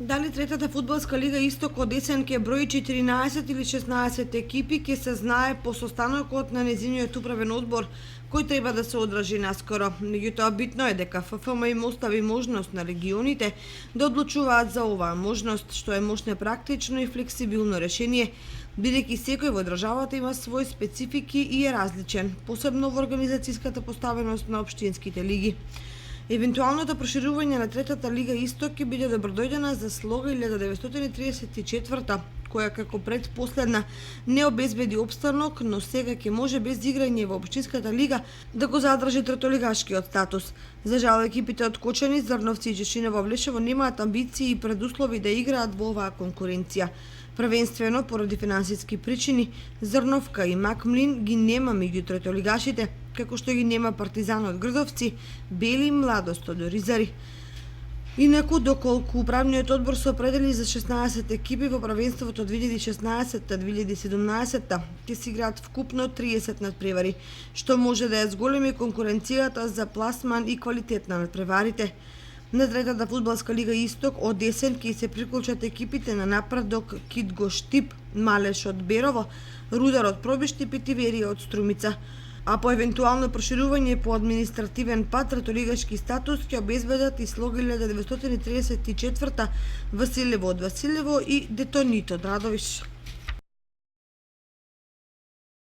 Дали третата фудбалска лига Исток од есен ќе брои 14 или 16 екипи ќе се знае по состанокот на незиниот управен одбор кој треба да се одржи наскоро. Меѓутоа битно е дека ФФМ им остави можност на регионите да одлучуваат за оваа можност, што е мощно практично и флексибилно решение, бидејќи секој во државата има свои специфики и е различен, посебно во организацијската поставеност на општинските лиги. Евентуалното проширување на третата лига Исток ќе биде добродојдена за Слога 1934, која како предпоследна не обезбеди опстанок, но сега ќе може без играње во општинската лига да го задржи третолигашкиот статус. За жал, екипите од Кочани, Зрновци и Жешиново Влешево немаат амбиции и предуслови да играат во оваа конкуренција. Првенствено, поради финансиски причини, Зрновка и Макмлин ги нема меѓу третолигашите, како што ги нема Партизан од Грдовци, Бели, Младост од Оризари. Инаку, доколку управниот одбор се определи за 16 екипи во првенството 2016-2017, ќе се играат вкупно 30 надпревари, што може да ја зголеми конкуренцијата за пласман и квалитет на надпреварите. На третата фудбалска лига Исток од есен ќе се приклучат екипите на Напредок, Китго-Штип, Малеш од Берово, Рудар од Пробиштип и Тиверија од Струмица. А по евентуално проширување по административен пат, третолигашки статус ќе обезбедат и Слога 1934, Василево од Василево и Детонит од Радовиш.